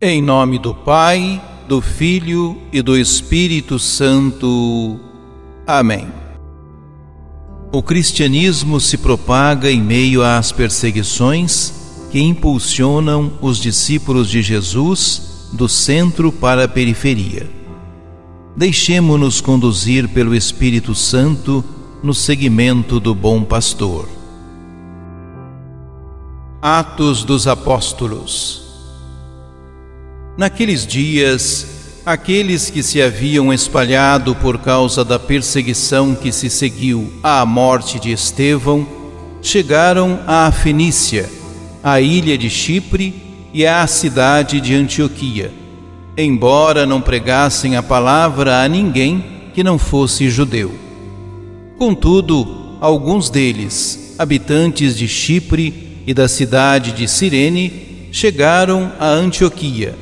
Em nome do Pai, do Filho e do Espírito Santo. Amém. O cristianismo se propaga em meio às perseguições que impulsionam os discípulos de Jesus do centro para a periferia. Deixemo-nos conduzir pelo Espírito Santo no seguimento do bom pastor. Atos dos Apóstolos. Naqueles dias, aqueles que se haviam espalhado por causa da perseguição que se seguiu à morte de Estevão, chegaram à Fenícia, à ilha de Chipre e à cidade de Antioquia, embora não pregassem a palavra a ninguém que não fosse judeu. Contudo, alguns deles, habitantes de Chipre e da cidade de Cirene, chegaram a Antioquia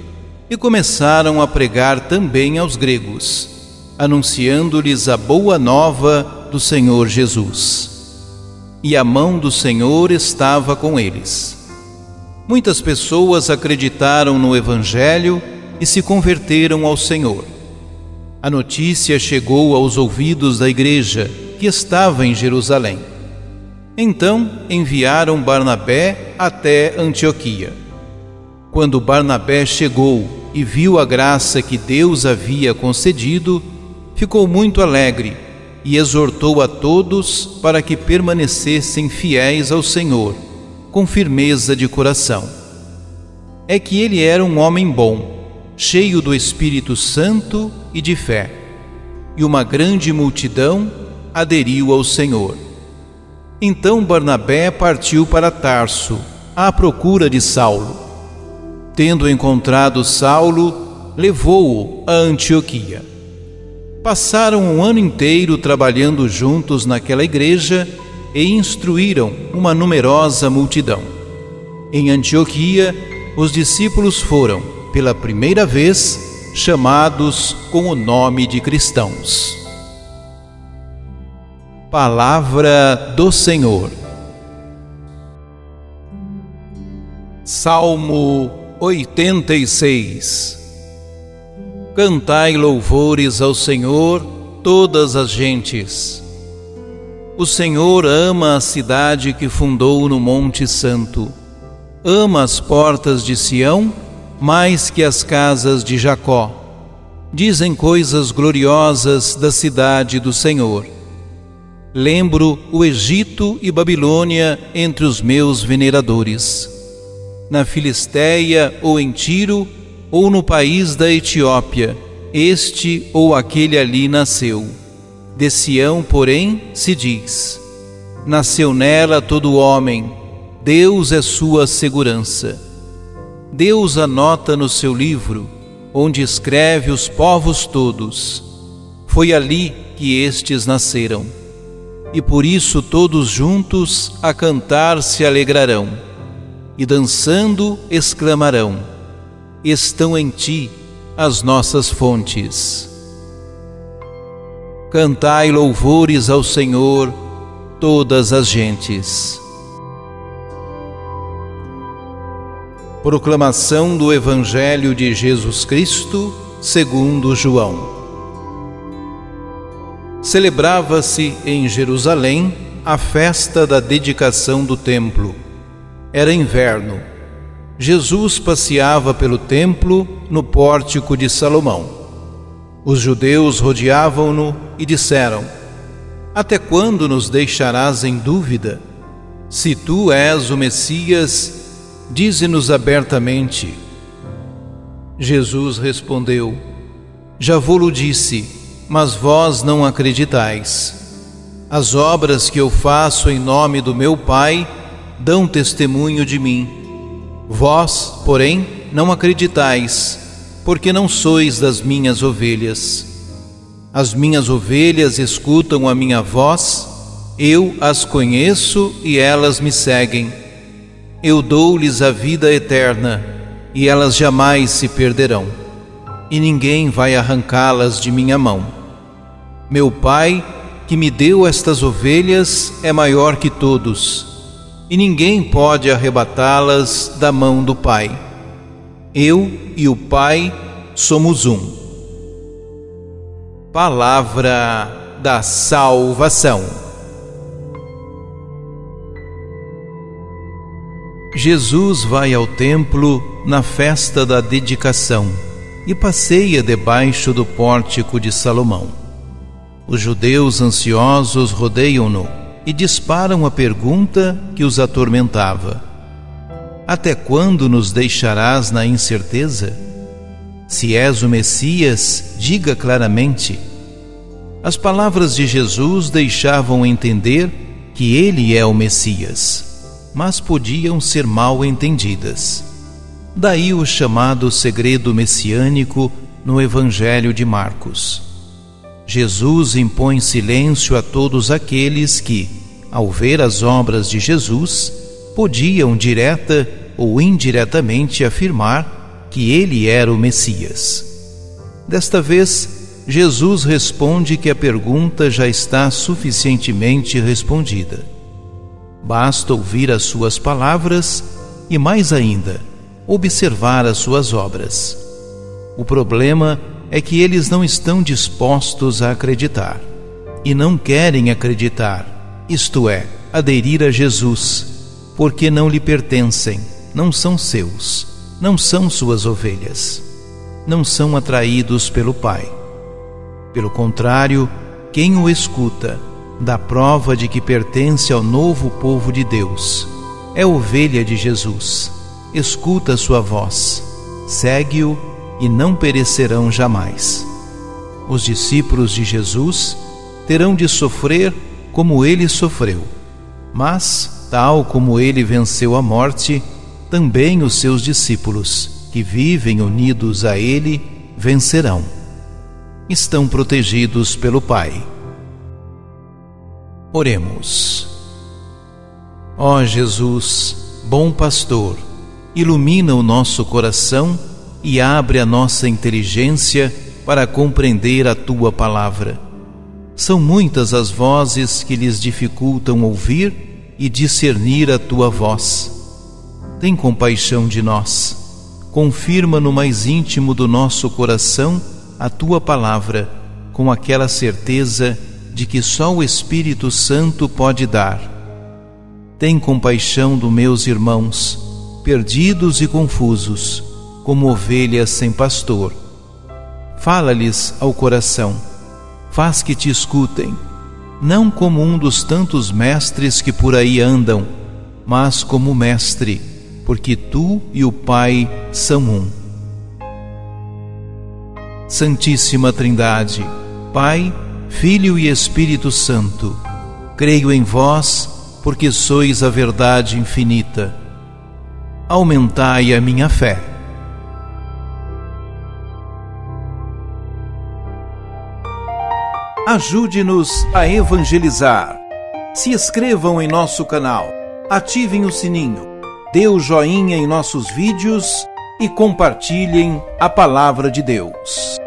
e começaram a pregar também aos gregos, anunciando-lhes a boa nova do Senhor Jesus. E a mão do Senhor estava com eles. Muitas pessoas acreditaram no Evangelho e se converteram ao Senhor. A notícia chegou aos ouvidos da igreja, que estava em Jerusalém. Então enviaram Barnabé até Antioquia. Quando Barnabé chegou e viu a graça que Deus havia concedido, ficou muito alegre e exortou a todos para que permanecessem fiéis ao Senhor, com firmeza de coração. É que ele era um homem bom, cheio do Espírito Santo e de fé, e uma grande multidão aderiu ao Senhor. Então Barnabé partiu para Tarso, à procura de Saulo. Tendo encontrado Saulo, levou-o a Antioquia. Passaram um ano inteiro trabalhando juntos naquela igreja e instruíram uma numerosa multidão. Em Antioquia, os discípulos foram, pela primeira vez, chamados com o nome de cristãos. Palavra do Senhor. Salmo 86. Cantai louvores ao Senhor, todas as gentes. O Senhor ama a cidade que fundou no Monte Santo. Ama as portas de Sião mais que as casas de Jacó. Dizem coisas gloriosas da cidade do Senhor. Lembro o Egito e Babilônia entre os meus veneradores. Na Filistéia ou em Tiro, ou no país da Etiópia, este ou aquele ali nasceu. De Sião, porém, se diz: nasceu nela todo homem, Deus é sua segurança. Deus anota no seu livro, onde escreve os povos todos. Foi ali que estes nasceram. E por isso todos juntos a cantar se alegrarão. E dançando exclamarão: estão em ti as nossas fontes. Cantai louvores ao Senhor, todas as gentes. Proclamação do Evangelho de Jesus Cristo, segundo João. Celebrava-se em Jerusalém a festa da dedicação do templo. Era inverno. Jesus passeava pelo templo no pórtico de Salomão. Os judeus rodeavam-no e disseram: até quando nos deixarás em dúvida? Se tu és o Messias, dize-nos abertamente. Jesus respondeu: já vô-lo disse, mas vós não acreditais. As obras que eu faço em nome do meu Pai dão testemunho de mim. Vós, porém, não acreditais, porque não sois das minhas ovelhas. As minhas ovelhas escutam a minha voz, eu as conheço e elas me seguem. Eu dou-lhes a vida eterna, e elas jamais se perderão, e ninguém vai arrancá-las de minha mão. Meu Pai, que me deu estas ovelhas, é maior que todos, e ninguém pode arrebatá-las da mão do Pai. Eu e o Pai somos um. Palavra da salvação. Jesus vai ao templo na festa da dedicação e passeia debaixo do pórtico de Salomão. Os judeus ansiosos rodeiam-no e disparam a pergunta que os atormentava: até quando nos deixarás na incerteza? Se és o Messias, diga claramente. As palavras de Jesus deixavam entender que ele é o Messias, mas podiam ser mal entendidas. Daí o chamado segredo messiânico no Evangelho de Marcos. Jesus impõe silêncio a todos aqueles que, ao ver as obras de Jesus, podiam direta ou indiretamente afirmar que ele era o Messias. Desta vez, Jesus responde que a pergunta já está suficientemente respondida. Basta ouvir as suas palavras e, mais ainda, observar as suas obras. O problema é que eles não estão dispostos a acreditar e não querem acreditar, isto é, aderir a Jesus, porque não lhe pertencem, não são seus, não são suas ovelhas, não são atraídos pelo Pai. Pelo contrário, quem o escuta dá prova de que pertence ao novo povo de Deus, é ovelha de Jesus, escuta sua voz, segue-o e não perecerão jamais. Os discípulos de Jesus terão de sofrer como ele sofreu, mas, tal como ele venceu a morte, também os seus discípulos, que vivem unidos a ele, vencerão. Estão protegidos pelo Pai. Oremos. Ó Jesus, bom pastor, ilumina o nosso coração e abre a nossa inteligência para compreender a tua palavra. São muitas as vozes que lhes dificultam ouvir e discernir a tua voz. Tem compaixão de nós. Confirma no mais íntimo do nosso coração a tua palavra, com aquela certeza de que só o Espírito Santo pode dar. Tem compaixão dos meus irmãos, perdidos e confusos, como ovelhas sem pastor. Fala-lhes ao coração, faz que te escutem, não como um dos tantos mestres que por aí andam, mas como mestre, porque tu e o Pai são um. Santíssima Trindade, Pai, Filho e Espírito Santo, creio em vós, porque sois a verdade infinita. Aumentai a minha fé. Ajude-nos a evangelizar. Se inscrevam em nosso canal, ativem o sininho, dê o joinha em nossos vídeos e compartilhem a palavra de Deus.